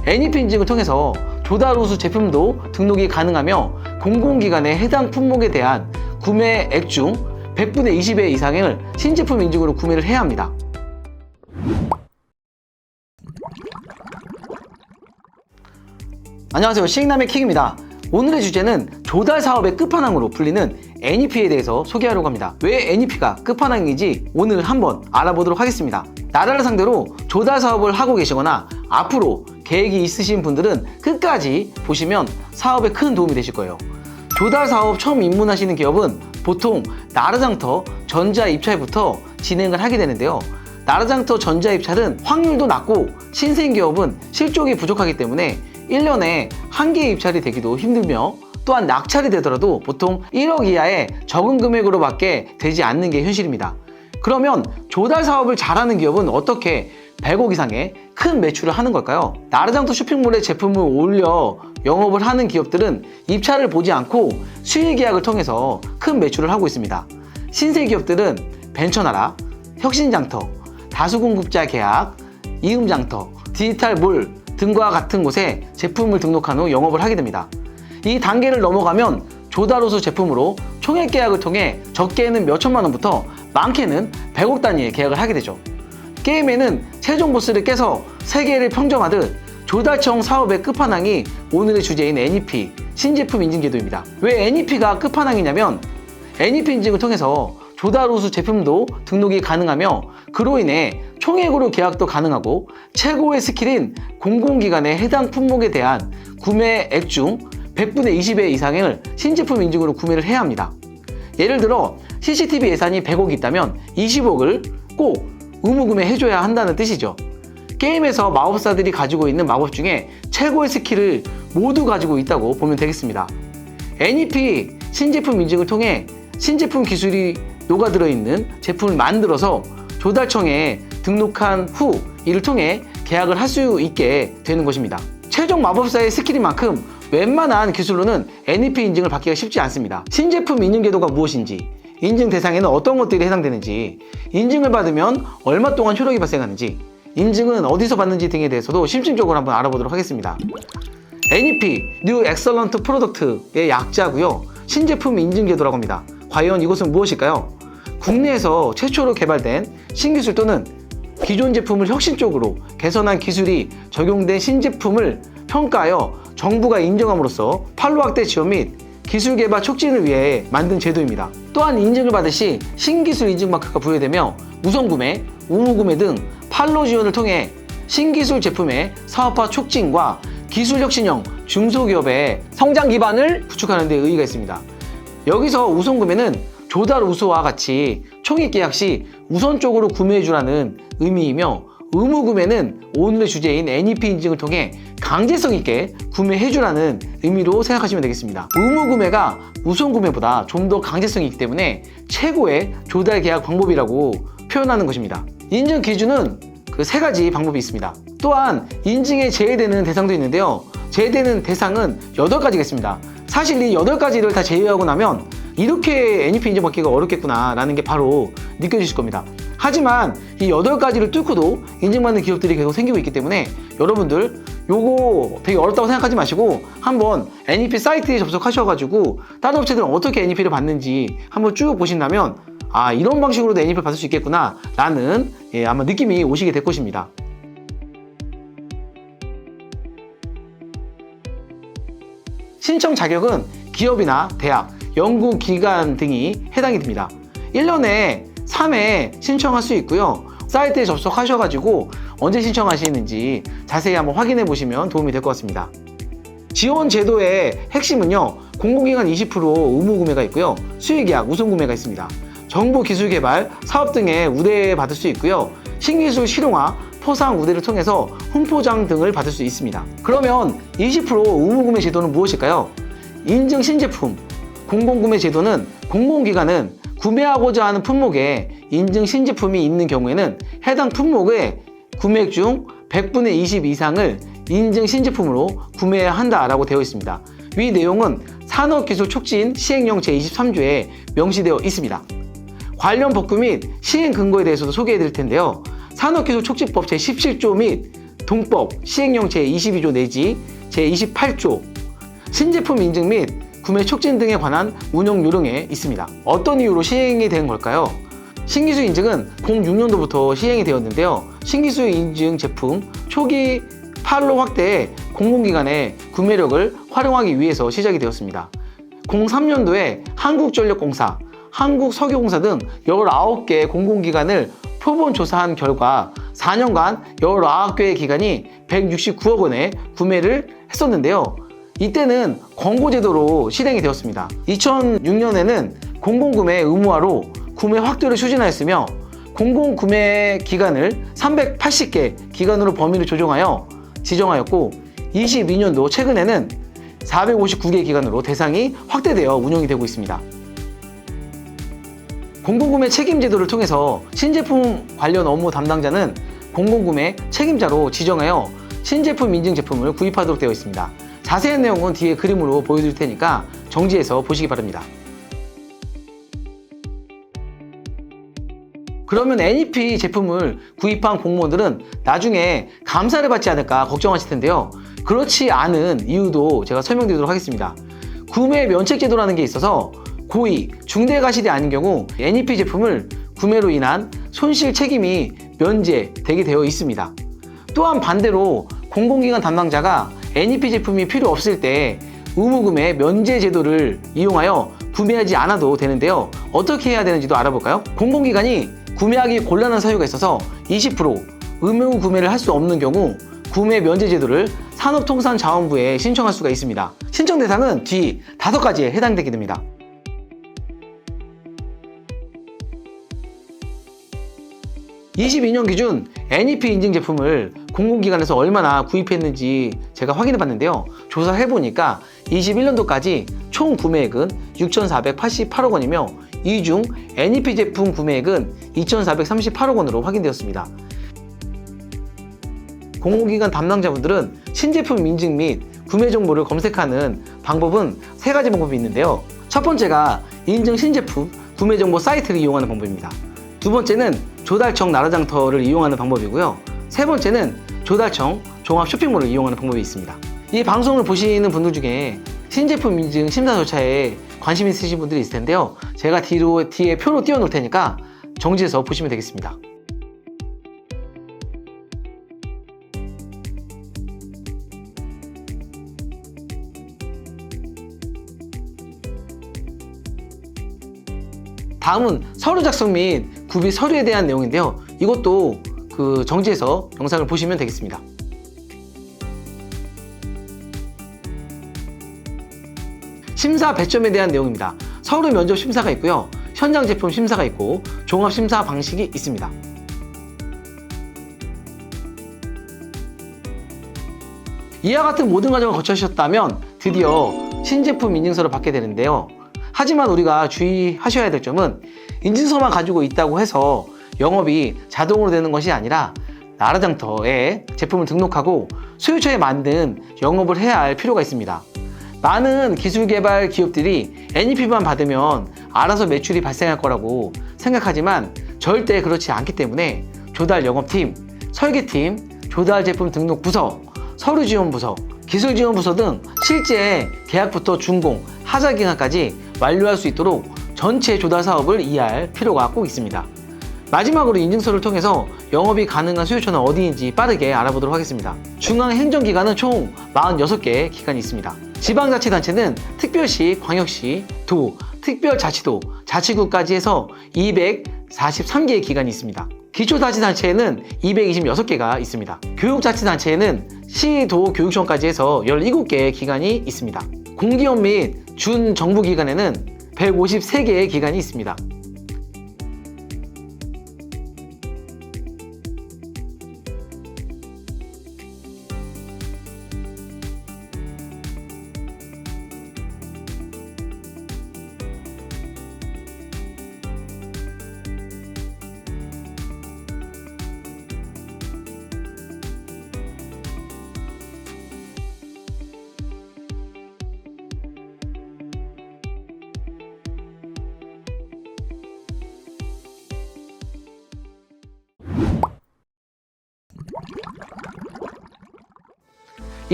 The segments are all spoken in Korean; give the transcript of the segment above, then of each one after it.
NEP 인증을 통해서 조달 우수 제품도 등록이 가능하며 공공기관의 해당 품목에 대한 구매액 중 100분의 20회 이상을 신제품 인증으로 구매를 해야 합니다. 안녕하세요, 싱남의 킥입니다. 오늘의 주제는 조달 사업의 끝판왕으로 불리는 NEP에 대해서 소개하려고 합니다. 왜 NEP가 끝판왕인지 오늘 한번 알아보도록 하겠습니다. 나라를 상대로 조달 사업을 하고 계시거나 앞으로 계획이 있으신 분들은 끝까지 보시면 사업에 큰 도움이 되실 거예요. 조달 사업 처음 입문하시는 기업은 보통 나르장터 전자입찰부터 진행을 하게 되는데요. 나르장터 전자입찰은 확률도 낮고 신생기업은 실적이 부족하기 때문에 1년에 한 개의 입찰이 되기도 힘들며 또한 낙찰이 되더라도 보통 1억 이하의 적은 금액으로밖에 되지 않는 게 현실입니다. 그러면 조달 사업을 잘하는 기업은 어떻게 100억 이상의 큰 매출을 하는 걸까요? 나르장터 쇼핑몰에 제품을 올려 영업을 하는 기업들은 입찰을 보지 않고 수의 계약을 통해서 큰 매출을 하고 있습니다. 신생 기업들은 벤처나라, 혁신장터, 다수공급자 계약, 이음장터, 디지털몰 등과 같은 곳에 제품을 등록한 후 영업을 하게 됩니다. 이 단계를 넘어가면 조달우수 제품으로 총액 계약을 통해 적게는 몇천만 원부터 많게는 100억 단위의 계약을 하게 되죠. 게임에는 최종 보스를 깨서 세계를 평정하듯 조달청 사업의 끝판왕이 오늘의 주제인 NEP, 신제품 인증 제도입니다. 왜 NEP가 끝판왕이냐면 NEP 인증을 통해서 조달우수 제품도 등록이 가능하며 그로 인해 총액으로 계약도 가능하고 최고의 스킬인 공공기관의 해당 품목에 대한 구매액 중 100분의 20회 이상을 신제품 인증으로 구매를 해야 합니다. 예를 들어 CCTV 예산이 100억이 있다면 20억을 꼭 의무구매 해줘야 한다는 뜻이죠. 게임에서 마법사들이 가지고 있는 마법 중에 최고의 스킬을 모두 가지고 있다고 보면 되겠습니다. NEP 신제품 인증을 통해 신제품 기술이 녹아들어 있는 제품을 만들어서 조달청에 등록한 후 이를 통해 계약을 할 수 있게 되는 것입니다. 최종 마법사의 스킬인 만큼 웬만한 기술로는 NEP 인증을 받기가 쉽지 않습니다. 신제품 인증 제도가 무엇인지, 인증 대상에는 어떤 것들이 해당되는지, 인증을 받으면 얼마 동안 효력이 발생하는지, 인증은 어디서 받는지 등에 대해서도 심층적으로 한번 알아보도록 하겠습니다. NEP, New Excellent Product의 약자고요. 신제품 인증 제도라고 합니다. 과연 이것은 무엇일까요? 국내에서 최초로 개발된 신기술 또는 기존 제품을 혁신적으로 개선한 기술이 적용된 신제품을 평가하여 정부가 인정함으로써 판로 확대 지원 및 기술 개발 촉진을 위해 만든 제도입니다. 또한 인증을 받을 시 신기술 인증 마크가 부여되며 우선구매, 의무구매 등 판로 지원을 통해 신기술 제품의 사업화 촉진과 기술혁신형 중소기업의 성장 기반을 구축하는 데 의의가 있습니다. 여기서 우선구매는 조달 우수와 같이 총액 계약 시 우선적으로 구매해주라는 의미이며 의무구매는 오늘의 주제인 NEP 인증을 통해 강제성 있게 구매해주라는 의미로 생각하시면 되겠습니다. 의무구매가 우선구매보다 좀 더 강제성이 있기 때문에 최고의 조달 계약 방법이라고 표현하는 것입니다. 인증 기준은 그 세 가지 방법이 있습니다. 또한 인증에 제외되는 대상도 있는데요. 제외되는 대상은 8가지가 있습니다. 사실 이 8가지를 다 제외하고 나면 이렇게 NEP 인증 받기가 어렵겠구나 라는 게 바로 느껴지실 겁니다. 하지만 이 8가지를 뚫고도 인증받는 기업들이 계속 생기고 있기 때문에 여러분들 요거 되게 어렵다고 생각하지 마시고 한번 NEP 사이트에 접속하셔가지고 다른 업체들은 어떻게 NEP를 받는지 한번 쭉 보신다면 아, 이런 방식으로도 NEP를 받을 수 있겠구나 라는 아마 느낌이 오시게 될 것입니다. 신청 자격은 기업이나 대학, 연구기관 등이 해당이 됩니다. 1년에 3회 신청할 수 있고요. 사이트에 접속하셔가지고 언제 신청하시는지 자세히 한번 확인해 보시면 도움이 될 것 같습니다. 지원 제도의 핵심은요, 공공기관 20% 의무구매가 있고요, 수의계약, 우선구매가 있습니다. 정보기술개발, 사업 등의 우대 받을 수 있고요, 신기술 실용화, 포상 우대를 통해서 훈포장 등을 받을 수 있습니다. 그러면 20% 의무구매 제도는 무엇일까요? 인증 신제품, 공공구매 제도는 공공기관은 구매하고자 하는 품목에 인증 신제품이 있는 경우에는 해당 품목의 구매액 중 100분의 20 이상을 인증 신제품으로 구매해야 한다라고 되어 있습니다. 위 내용은 산업기술촉진 시행령 제23조에 명시되어 있습니다. 관련 법규 및 시행 근거에 대해서도 소개해 드릴 텐데요. 산업기술촉진법 제17조 및 동법 시행령 제22조 내지 제28조 신제품 인증 및 구매 촉진 등에 관한 운영 요령에 있습니다. 어떤 이유로 시행이 된 걸까요? 신기술 인증은 06년도부터 시행이 되었는데요. 신기술 인증 제품 초기 판로 확대에 공공기관의 구매력을 활용하기 위해서 시작이 되었습니다. 03년도에 한국전력공사, 한국석유공사 등 19개 공공기관을 표본 조사한 결과 4년간 19개의 기관이 169억 원의 구매를 했었는데요. 이때는 권고제도로 실행이 되었습니다. 2006년에는 공공구매 의무화로 구매 확대를 추진하였으며 공공구매 기관을 380개 기관으로 범위를 조정하여 지정하였고 22년도 최근에는 459개 기관으로 대상이 확대되어 운영이 되고 있습니다. 공공구매 책임제도를 통해서 신제품 관련 업무 담당자는 공공구매 책임자로 지정하여 신제품 인증 제품을 구입하도록 되어 있습니다. 자세한 내용은 뒤에 그림으로 보여드릴 테니까 정지해서 보시기 바랍니다. 그러면 NEP 제품을 구입한 공무원들은 나중에 감사를 받지 않을까 걱정하실 텐데요. 그렇지 않은 이유도 제가 설명드리도록 하겠습니다. 구매 면책제도라는 게 있어서 고의, 중대과실이 아닌 경우 NEP 제품을 구매로 인한 손실 책임이 면제되게 되어 있습니다. 또한 반대로 공공기관 담당자가 NEP 제품이 필요 없을 때 의무구매 면제 제도를 이용하여 구매하지 않아도 되는데요. 어떻게 해야 되는지도 알아볼까요? 공공기관이 구매하기 곤란한 사유가 있어서 20% 의무 구매를 할 수 없는 경우 구매 면제 제도를 산업통상자원부에 신청할 수가 있습니다. 신청 대상은 뒤 5가지에 해당되게 됩니다. (22년) 기준 NEP 인증 제품을 공공기관에서 얼마나 구입했는지 제가 확인해 봤는데요. 조사를 해보니까 21년도까지 총 구매액은 6,488억 원이며 이 중 NEP 제품 구매액은 2,438억 원으로 확인되었습니다. 공공기관 담당자분들은 신제품 인증 및 구매 정보를 검색하는 방법은 3가지 방법이 있는데요. 첫 번째가 인증 신제품 구매 정보 사이트를 이용하는 방법입니다. 두 번째는 조달청 나라장터를 이용하는 방법이고요. 세 번째는 조달청 종합 쇼핑몰을 이용하는 방법이 있습니다. 이 방송을 보시는 분들 중에 신제품 인증 심사 절차에 관심 있으신 분들이 있을 텐데요. 제가 뒤에 표로 띄워 놓을 테니까 정지해서 보시면 되겠습니다. 다음은 서류 작성 및 구비 서류에 대한 내용인데요. 이것도 정지해서 영상을 보시면 되겠습니다. 심사 배점에 대한 내용입니다. 서류 면접 심사가 있고요. 현장 제품 심사가 있고 종합 심사 방식이 있습니다. 이와 같은 모든 과정을 거치셨다면 드디어 신제품 인증서를 받게 되는데요. 하지만 우리가 주의하셔야 될 점은 인증서만 가지고 있다고 해서 영업이 자동으로 되는 것이 아니라 나라장터에 제품을 등록하고 소유처에 맞는 영업을 해야 할 필요가 있습니다. 많은 기술개발 기업들이 NEP만 받으면 알아서 매출이 발생할 거라고 생각하지만 절대 그렇지 않기 때문에 조달 영업팀, 설계팀, 조달 제품 등록 부서, 서류 지원 부서, 기술 지원 부서 등 실제 계약부터 준공, 하자 기간까지 완료할 수 있도록 전체 조달 사업을 이해할 필요가 꼭 있습니다. 마지막으로 인증서를 통해서 영업이 가능한 소유처는 어디인지 빠르게 알아보도록 하겠습니다. 중앙행정기관은 총 46개의 기관이 있습니다. 지방자치단체는 특별시, 광역시, 도, 특별자치도, 자치구까지 해서 243개의 기관이 있습니다. 기초자치단체에는 226개가 있습니다. 교육자치단체에는 시, 도, 교육청까지 해서 17개의 기관이 있습니다. 공기업 및 준정부기관에는 153개의 기관이 있습니다.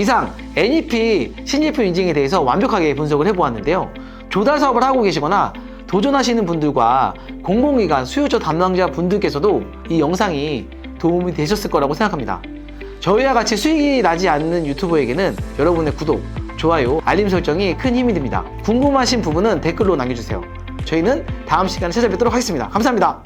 이상 NEP 신제품 인증에 대해서 완벽하게 분석을 해보았는데요. 조달 사업을 하고 계시거나 도전하시는 분들과 공공기관 수요처 담당자 분들께서도 이 영상이 도움이 되셨을 거라고 생각합니다. 저희와 같이 수익이 나지 않는 유튜버에게는 여러분의 구독, 좋아요, 알림 설정이 큰 힘이 됩니다. 궁금하신 부분은 댓글로 남겨주세요. 저희는 다음 시간에 찾아뵙도록 하겠습니다. 감사합니다.